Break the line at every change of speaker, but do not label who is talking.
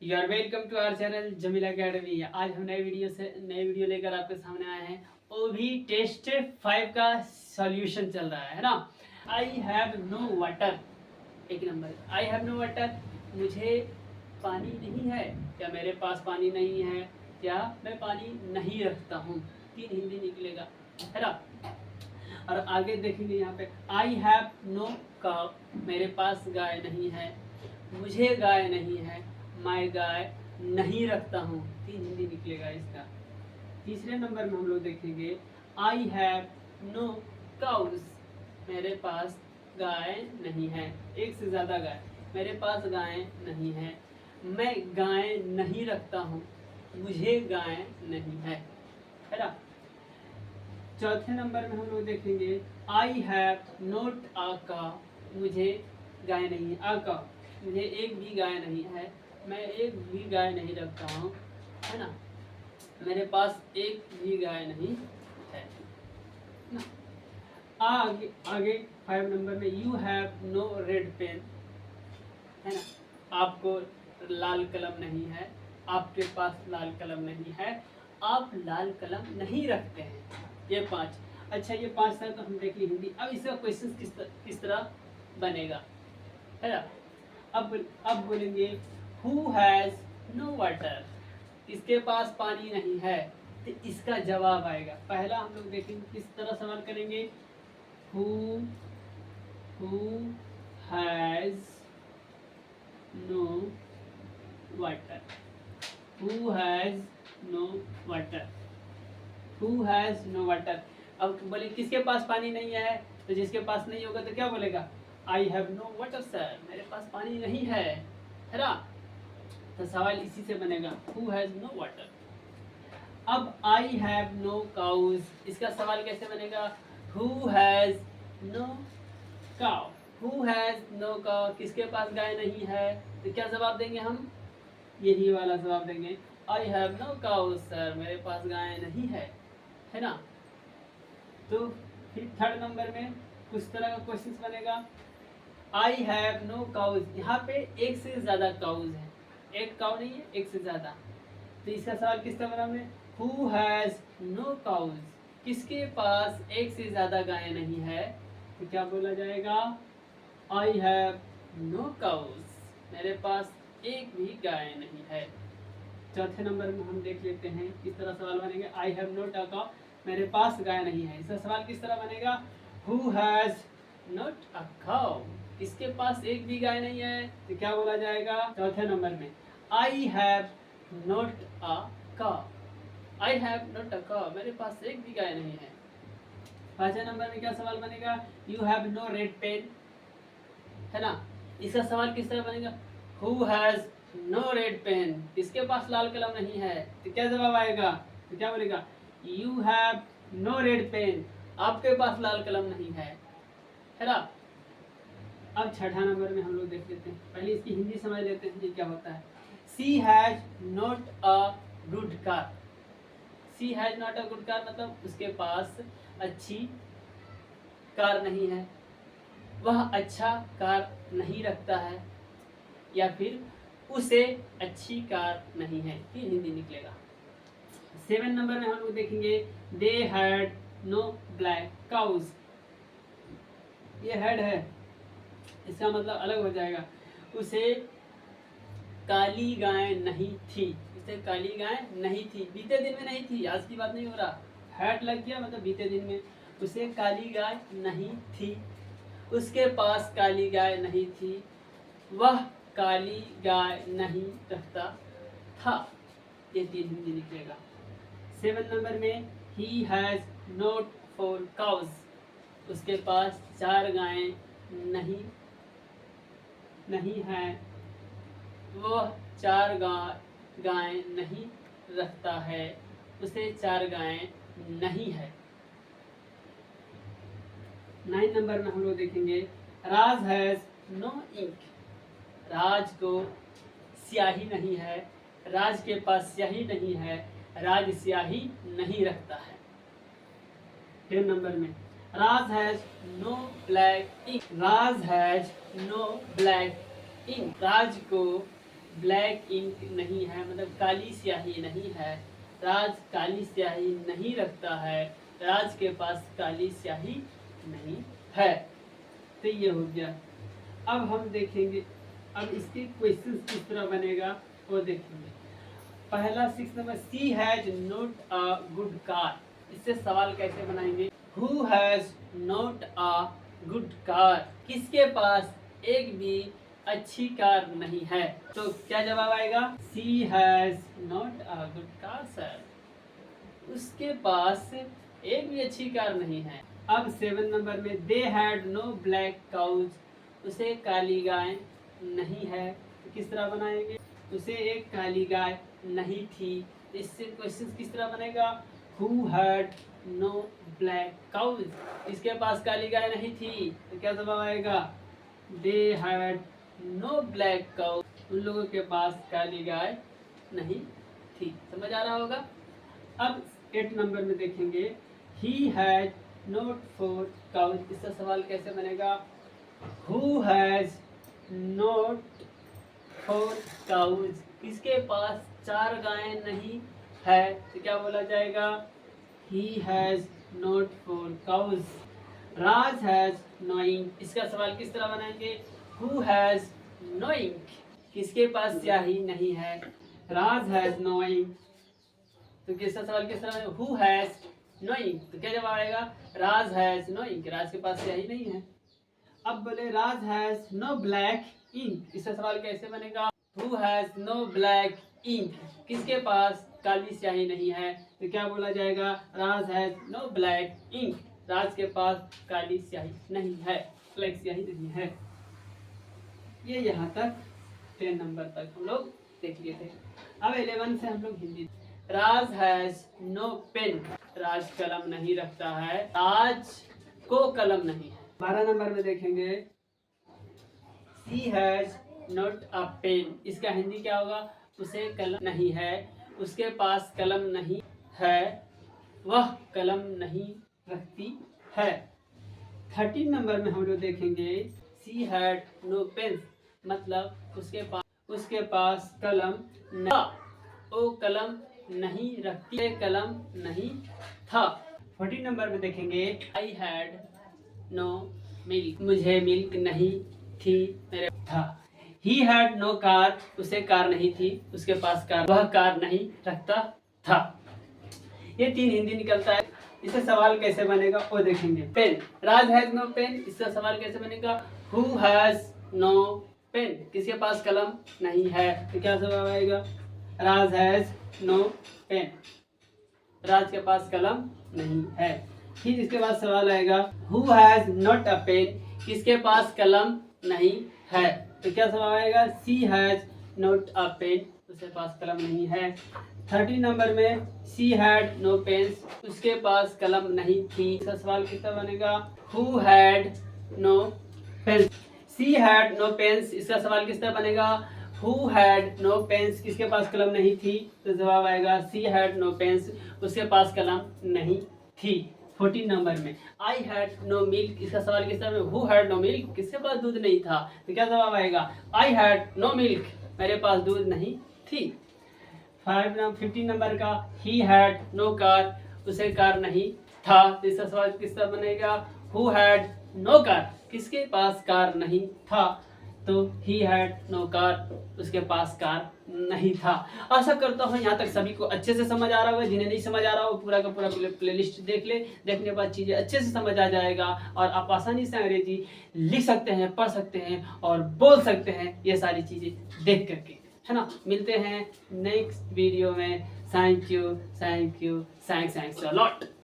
You are welcome to our channel Jameel academy. आज हम नए वीडियो लेकर आपके सामने आए हैं। वो भी टेस्ट 5 का सॉल्यूशन चल रहा है ना। आई हैव नो वाटर, एक number. I have no water, मुझे पानी नहीं है, क्या मेरे पास पानी नहीं है, क्या मैं पानी नहीं रखता हूँ। 3 हिंदी निकलेगा, है ना। और आगे देखेंगे यहाँ पे आई हैव नो काव, मेरे पास गाय नहीं है, मुझे गाय नहीं है, मैं गाय नहीं रखता हूँ। 3 हिंदी निकलेगा इसका। तीसरे नंबर में हम लोग देखेंगे आई हैव नो काउज, मेरे पास गाय नहीं है, एक से ज़्यादा गाय, मेरे पास गाय नहीं है, मैं गाय नहीं रखता हूँ, मुझे गाय नहीं है ना। चौथे नंबर में हम लोग देखेंगे आई हैव नोट आ का, मुझे गाय नहीं है, आ का, मुझे एक भी गाय नहीं है, मैं एक भी गाय नहीं रखता हूँ, है ना, मेरे पास एक भी गाय नहीं है ना। आगे आगे 5 नंबर में you have no red pen, है ना, आपको लाल कलम नहीं है, आपके पास लाल कलम नहीं है, आप लाल कलम नहीं रखते हैं। ये 5। अच्छा, ये 5 था तो हम देख ली हिंदी। अब इसका क्वेश्चन किस तरह बनेगा, है ना। अब बोलेंगे हु हैज नो वाटर, इसके पास पानी नहीं है, तो इसका जवाब आएगा। पहला हम लोग देखेंगे किस तरह सवाल करेंगे। Who has no water, who has no water, who has no water. अब बोले किसके पास पानी नहीं है, तो जिसके पास नहीं होगा तो क्या बोलेगा, I have no water sir, मेरे पास पानी नहीं है ना। तो सवाल इसी से बनेगा, हु हैज नो वाटर। अब आई हैव नो काउज, इसका सवाल कैसे बनेगा, who has no cow, who has no cow, किसके पास गाय नहीं है, तो क्या जवाब देंगे हम, यही वाला जवाब देंगे, I have no cows sir, मेरे पास गाय नहीं है ना। तो फिर थर्ड नंबर में कुछ तरह का क्वेश्चन बनेगा, आई हैव नो काउज, यहाँ पे एक से ज़्यादा काउज है, एक काउ नहीं है, एक से ज़्यादा। तो इसका सवाल किस तरह बना हमने, हु हैज नो काउज, किसके पास एक से ज़्यादा गाय नहीं है, तो क्या बोला जाएगा, आई हैव नो काउज, मेरे पास एक भी गाय नहीं है। चौथे नंबर में हम देख लेते हैं किस तरह सवाल बनेगा, I have note a cow, मेरे पास गाय नहीं है। इसका सवाल किस तरह बनेगा, who has note a cow, किसके पास एक भी गाय नहीं है, तो क्या बोला जाएगा चौथे नंबर में, I have note a cow, I have note a cow, मेरे पास एक भी गाय नहीं है। पांचवें नंबर में क्या सवाल बनेगा, you have no red pen, है ना। इसका सवाल किस तरह बनेगा, who has no red pen, किसके पास लाल कलम नहीं है, तो क्या जवाब आएगा, तो क्या बोलेगा, you have no red pen, आपके पास लाल कलम नहीं है ना। अब छठा नंबर में हम लोग देख लेते हैं, पहले इसकी हिंदी समझ लेते हैं ये क्या होता है। She has not a good car, she has not a good car मतलब उसके पास अच्छी कार नहीं है, वह अच्छा कार नहीं रखता है, या फिर उसे अच्छी कार नहीं है। ये हिंदी निकलेगा। 7 नंबर में हम लोग देखेंगे they had no black cows, ये हैड है, इसका मतलब अलग हो जाएगा, उसे काली गाय नहीं थी, उसे काली गाय नहीं थी, बीते दिन में नहीं थी, आज की बात नहीं हो रहा, हैड लग गया मतलब बीते दिन में, उसे काली गाय नहीं थी, उसके पास काली गाय नहीं थी, वह काली गाय नहीं रखता था। ये 3 हिंदी निकलेगा। 7 नंबर में ही हैज नोट 4 काउज, उसके पास 4 गायें नहीं है, वह 4 गायें नहीं रखता है, उसे 4 गायें नहीं है। 9 नंबर में हम लोग देखेंगे राज हैज नो इंक, राज को स्याही नहीं है, राज के पास स्याही नहीं है, राज स्याही नहीं रखता है। 10 नंबर में Raj has no black ink, Raj has no black ink, Raj को ब्लैक इंक नहीं है, मतलब काली स्याही नहीं है। राज काली स्याही नहीं रखता है। राज के पास काली स्याही नहीं है। तो ये हो गया। अब हम देखेंगे, अब इसके क्वेश्चन किस तरह बनेगा वो देखेंगे। पहला 6 number, she has not a good car. इससे सवाल कैसे बनाएंगे? Who has not a good car, किसके पास एक भी अच्छी कार नहीं है। तो क्या जवाब आएगा? She has not a good car sir, उसके पास एक भी अच्छी कार नहीं है। अब 7 नंबर में, they had no black cows, उसे काली गाय नहीं है। तो किस तरह बनाएंगे? उसे एक काली गाय नहीं थी। इससे क्वेश्चन किस तरह बनेगा? Who had no black cows, इसके पास काली गाय नहीं थी। तो क्या जवाब आएगा? They had no black cows, उन लोगों के पास काली गाय नहीं थी। समझ आ रहा होगा। अब 8 नंबर में देखेंगे, ही हैज नॉट 4 काउज। इसका सवाल कैसे बनेगा? हु हैज नॉट 4 काउज, किसके पास 4 गायें नहीं है। तो क्या बोला जाएगा? He has not 4 cows. Raj has no ink, इसका सवाल किस तरह बनाएंगे? हु हैज नो इंक, किसके पास स्याही नहीं है। राज हैज नो इंक, तो किसका सवाल किस तरह? हु हैज नो इंक, तो क्या जवाब आएगा? Raj has no ink, Raj के पास स्याही नहीं है। अब बोले Raj has no black ink, इसका सवाल कैसे बनेगा? Who has no black ink, किसके पास काली स्याही नहीं है। तो क्या बोला जाएगा? राज has no black ink, Raj के पास काली स्याही नहीं है, ब्लैक स्याही नहीं है। ये यहाँ तक 10 नंबर तक हम लोग देख लिए थे। अब 11 से हम लोग हिंदी। राज हैज नो पेन, राज कलम नहीं रखता है। राज को कलम नहीं है। 12 नंबर में देखेंगे, सी हैज नॉट अ पेन, इसका हिंदी क्या होगा? उसे कलम नहीं है, उसके पास कलम नहीं है, वह कलम नहीं रखती है। 13 नंबर में हम लोग देखेंगे, सी हैड नो पेन, मतलब उसके पास कलम न, वो कलम नहीं रखती है, कलम नहीं था। 14 नंबर में देखेंगे, आई हैड नो मिल्क, मुझे मिल्क नहीं थी, मेरे था। ही हैड नो कार, उसे कार नहीं थी, उसके पास कार, वह कार नहीं रखता था। ये 3 हिंदी निकलता है। इससे सवाल कैसे बनेगा वो देखेंगे। Pen, Raj has no pen, इसका सवाल कैसे बनेगा? हु हैज नो पेन, किसके पास कलम नहीं है। तो क्या जवाब आएगा? राज हैज नो पेन, राज के पास कलम नहीं है। फिर इसके बाद सवाल आएगा, who has not a pen, किसके पास कलम नहीं है। तो क्या जवाब आएगा? She has not a pen, उसके पास कलम नहीं है। 13 नंबर में, सी हैड नो पेन्स, उसके पास कलम नहीं थी। इसका सवाल किस तरह बनेगा? Who had no pens, she had no pens, इसका सवाल किस तरह बनेगा? हु हैड नो पेन्स, किसके पास कलम नहीं थी। तो जवाब आएगा सी हैड नो पेन्स, उसके पास कलम नहीं थी। 14 नंबर में, आई हैड नो मिल्क, इसका सवाल किस तरह? हु हैड नो मिल्क, किसके पास दूध नहीं था। तो क्या जवाब आएगा? आई हैड नो मिल्क, मेरे पास दूध नहीं थी। 15 नंबर का, ही हैड नो कार, उसे कार नहीं था। तो इसका सवाल किस तरह बनेगा? हु हैड नो कार, किसके पास कार नहीं था। तो ही हैड नो कार, उसके पास कार नहीं था। आशा करता हूँ यहाँ तक सभी को अच्छे से समझ आ रहा होगा। जिन्हें नहीं समझ आ रहा हो पूरा का पूरा प्लेलिस्ट देख ले, देखने के बाद चीज़ें अच्छे से समझ आ जाएगा और आप आसानी से अंग्रेजी लिख सकते हैं, पढ़ सकते हैं और बोल सकते हैं, ये सारी चीज़ें देख करके, है ना। मिलते हैं नेक्स्ट वीडियो में। Thank you, thank you, thanks a lot.